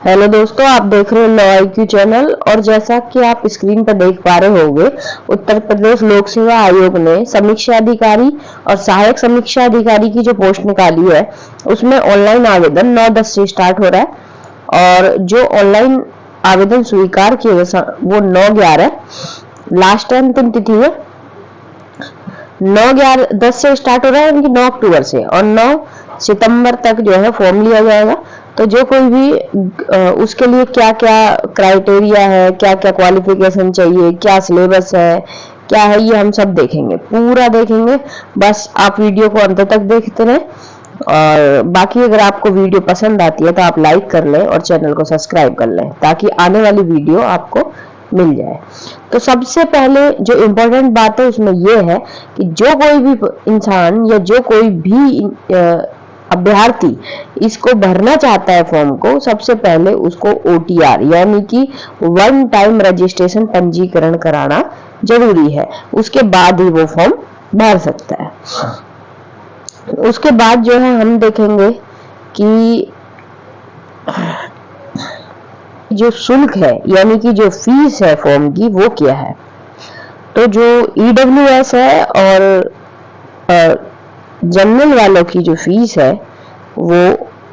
Hello दोस्तों, आप देख रहे हैं लो IQ चैनल। और जैसा कि आप स्क्रीन पर देख पा रहे होंगे, उत्तर प्रदेश लोक सेवा आयोग ने समीक्षा अधिकारी और सहायक समीक्षा अधिकारी की जो पोस्ट निकाली है, उसमें ऑनलाइन आवेदन 9/10 से स्टार्ट हो रहा है। और जो ऑनलाइन आवेदन स्वीकार किए गए वो 9/11 लास्ट अंतिम तिथि है। 9/11 से स्टार्ट हो रहा है, यानी कि 9 अक्टूबर से, और 9 सितंबर तक जो है फॉर्म लिया जाएगा। तो जो कोई भी उसके लिए क्या क्या क्राइटेरिया है, क्या क्या क्वालिफिकेशन चाहिए, क्या सिलेबस है, क्या है, ये हम सब देखेंगे, पूरा देखेंगे। बस आप वीडियो को अंत तक देखते रहें। और बाकी अगर आपको वीडियो पसंद आती है तो आप लाइक कर लें और चैनल को सब्सक्राइब कर लें, ताकि आने वाली वीडियो आपको मिल जाए। तो सबसे पहले जो इम्पोर्टेंट बात है उसमें यह है कि जो कोई भी इंसान या जो कोई भी अभ्यर्थी इसको भरना चाहता है फॉर्म को, सबसे पहले उसको OTR यानी कि वन टाइम रजिस्ट्रेशन पंजीकरण कराना जरूरी है। उसके बाद ही वो फॉर्म भर सकता है। उसके बाद जो है हम देखेंगे कि जो शुल्क है, यानी कि जो फीस है फॉर्म की, वो क्या है। तो जो EWS है और जनरल वालों की जो फीस है वो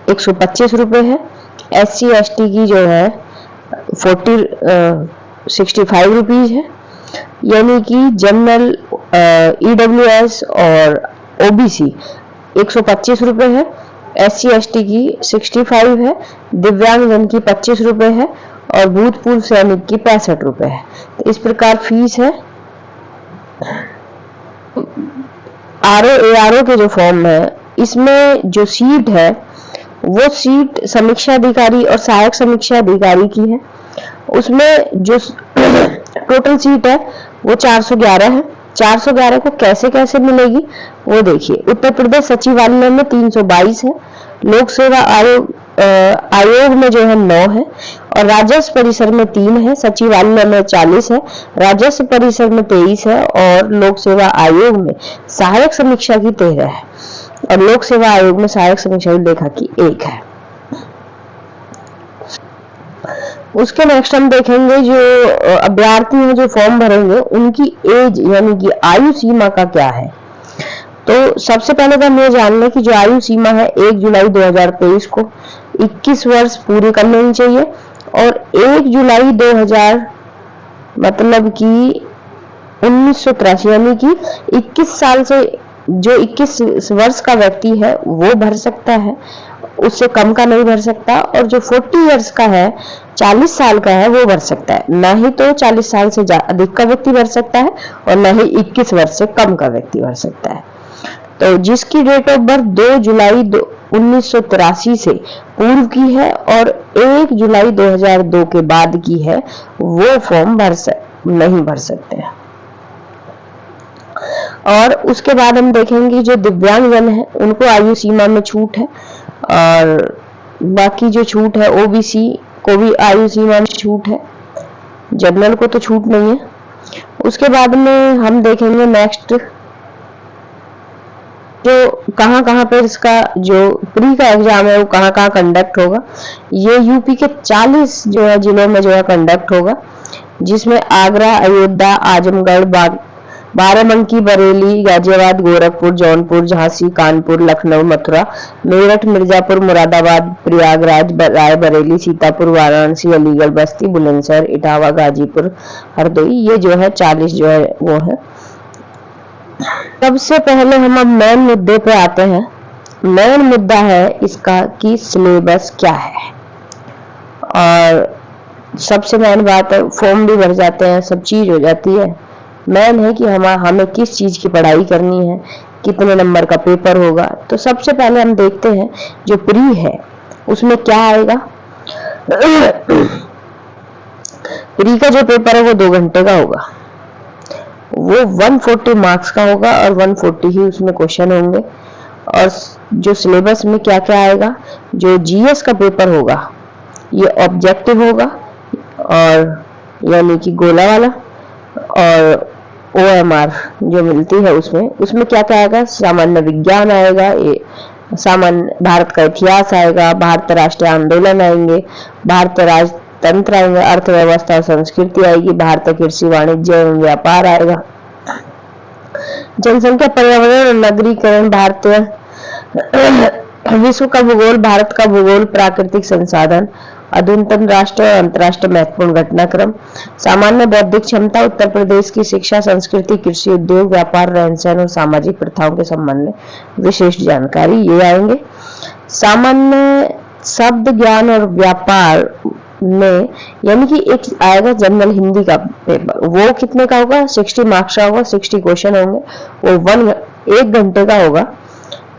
125 रुपये है। SC ST की जो है 65 रुपीज है। यानी कि जनरल, EWS और OBC 125 रुपये है, SC ST की 65 है, दिव्यांगजन की 25 रुपये है और भूतपूर्व सैनिक की 65 रुपये है। तो इस प्रकार फीस है। RO ARO के जो फॉर्म है, इसमें जो सीट है वो सीट समीक्षा अधिकारी और सहायक समीक्षा अधिकारी की है। उसमें जो टोटल सीट है वो 411 है। 411 को कैसे कैसे मिलेगी वो देखिए। उत्तर प्रदेश सचिवालय में 322 है, लोक सेवा आयोग में जो है 9 है, और राजस्व परिसर में 3 है, सचिवालय में 40 है, राजस्व परिसर में 23 है, और लोक सेवा आयोग में सहायक समीक्षा की 13 है, और लोक सेवा आयोग में सहायक समीक्षा लेखा की 1 है। उसके नेक्स्ट हम देखेंगे जो अभ्यर्थी हैं जो फॉर्म भरेंगे, उनकी एज यानी कि आयु सीमा का क्या है। तो सबसे पहले तो हम ये जान लें कि जो आयु सीमा है 1 जुलाई 2023 को 21 वर्ष पूरे कर लेनी चाहिए, और 1 जुलाई 2000 मतलब कि 1983 यानी कि 21 साल से जो 21 वर्ष का व्यक्ति है वो भर सकता है, उससे कम का नहीं भर सकता। और जो 40 इयर्स का है, 40 साल का है, वो भर सकता है। ना ही तो 40 साल से अधिक का व्यक्ति भर सकता है और ना ही 21 वर्ष से कम का व्यक्ति भर सकता है। तो जिसकी डेट ऑफ बर्थ 2 जुलाई 1983 से पूर्व की है और 1 जुलाई 2002 के बाद की है, वो फॉर्म नहीं भर सकते हैं। और उसके बाद हम देखेंगे जो दिव्यांगजन है उनको आयु सीमा में छूट है, और बाकी जो छूट है OBC को भी आयु सीमा में छूट है, जनरल को तो छूट नहीं है। उसके बाद में हम देखेंगे नेक्स्ट जो कहाँ पे इसका जो प्री का एग्जाम है वो कहाँ कंडक्ट होगा। ये यूपी के 40 जो है जिलों में जो है कंडक्ट होगा, जिसमें आगरा, अयोध्या, आजमगढ़, बाराबंकी, बरेली, गाजियाबाद, गोरखपुर, जौनपुर, झांसी, कानपुर, लखनऊ, मथुरा, मेरठ, मिर्जापुर, मुरादाबाद, प्रयागराज, रायबरेली, सीतापुर, वाराणसी, अलीगढ़, बस्ती, बुलंदशहर, इटावा, गाजीपुर, हरदोई, ये जो है 40 जो है वो है। सबसे पहले हम अब मेन मुद्दे पे आते हैं। मेन मुद्दा है इसका कि सिलेबस क्या है, और सबसे मेन बात है फॉर्म भी भर जाते हैं, सब चीज हो जाती है। मेन है कि हमें किस चीज की पढ़ाई करनी है, कितने नंबर का पेपर होगा। तो सबसे पहले हम देखते हैं जो प्री है उसमें क्या आएगा। प्री का जो पेपर है वो 2 घंटे का होगा, वो 140 मार्क्स का होगा और 140 ही उसमें क्वेश्चन होंगे। और जो सिलेबस में क्या क्या आएगा, जो GS का पेपर होगा ये ऑब्जेक्टिव होगा, और यानी कि गोला वाला, और OMR जो मिलती है उसमें क्या क्या आएगा, सामान्य विज्ञान आएगा, सामान्य भारत का इतिहास आएगा, भारतीय राष्ट्रीय आंदोलन आएंगे, भारतीय राजतंत्र आएंगे, अर्थव्यवस्था और संस्कृति आएगी, भारतीय कृषि वाणिज्य एवं व्यापार आएगा, जनसंख्या पर्यावरण और नगरीकरण, भारतीय विश्व का भूगोल, भारत का भूगोल, प्राकृतिक संसाधन, अधुनतन राष्ट्र और अंतरराष्ट्रीय महत्वपूर्ण घटनाक्रम, सामान्य बौद्धिक क्षमता, उत्तर प्रदेश की शिक्षा, संस्कृति, कृषि, उद्योग, व्यापार, रहन सहन और सामाजिक प्रथाओं के संबंध में विशिष्ट जानकारी, ये आएंगे। सामान्य शब्द ज्ञान और व्यापार में यानी कि एक आएगा जनरल हिंदी का पेपर, वो कितने का होगा, 60 मार्क्स का होगा, 60 क्वेश्चन होंगे, वो 1 घंटे का होगा,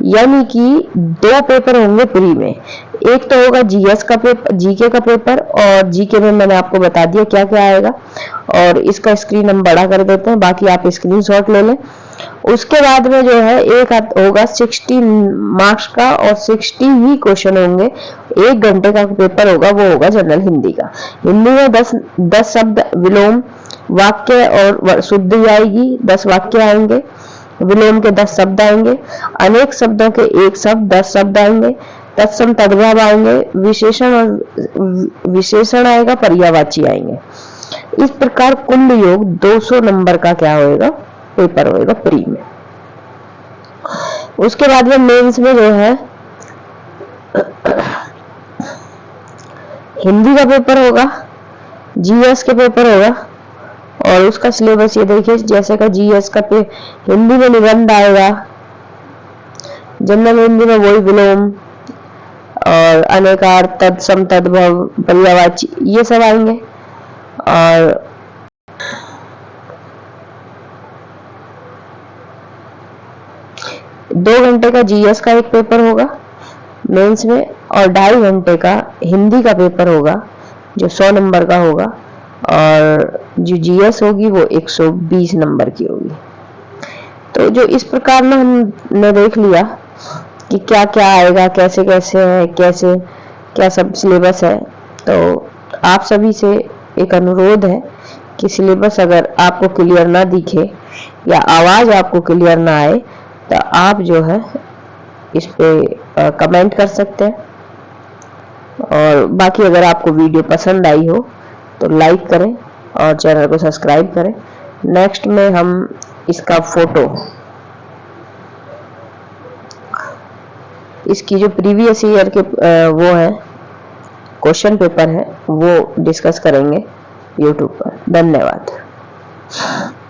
यानी कि 2 पेपर होंगे प्री में। एक तो होगा जीएस का पेपर, जीके का पेपर, और जीके में मैंने आपको बता दिया क्या क्या आएगा, और इसका स्क्रीन हम बड़ा कर देते हैं, बाकी आप स्क्रीनशॉट ले लें। उसके बाद में जो है एक होगा 60 मार्क्स का और 60 ही क्वेश्चन होंगे, 1 घंटे का पेपर होगा, वो होगा जनरल हिंदी का। हिंदी में 10 शब्द विलोम वाक्य और शुद्धि आएगी, 10 वाक्य आएंगे, विलोम के 10 शब्द आएंगे, अनेक शब्दों के 1 शब्द 10 शब्द आएंगे, तत्सम तद्भव आएंगे, विशेषण और विशेषण आएगा, पर्यायवाची आएंगे। इस प्रकार कुंभ योग 200 नंबर का क्या होएगा, पेपर होएगा प्री में। उसके बाद में मेंस में जो है हिंदी का पेपर होगा, जीएस के पेपर होगा, और उसका सिलेबस ये देखिए, जैसे का जीएस का हिंदी में निबंध आएगा, जनरल हिंदी में वही विलोम और अनेकार्थ, तत्सम तद्भव, पर्यायवाची, ये सब आएंगे। और दो घंटे का जीएस का एक पेपर होगा मेंस में, और 2.5 घंटे का हिंदी का पेपर होगा जो 100 नंबर का होगा, और जो जीएस होगी वो 120 नंबर की होगी। तो जो इस प्रकार में हमने देख लिया कि क्या क्या आएगा, कैसे कैसे है, कैसे क्या सब सिलेबस है। तो आप सभी से एक अनुरोध है कि सिलेबस अगर आपको क्लियर ना दिखे या आवाज आपको क्लियर ना आए तो आप जो है इस पे कमेंट कर सकते हैं, और बाकी अगर आपको वीडियो पसंद आई हो तो लाइक करें और चैनल को सब्सक्राइब करें। नेक्स्ट में हम इसका फोटो, इसकी जो प्रीवियस ईयर के वो है क्वेश्चन पेपर है वो डिस्कस करेंगे यूट्यूब पर। धन्यवाद।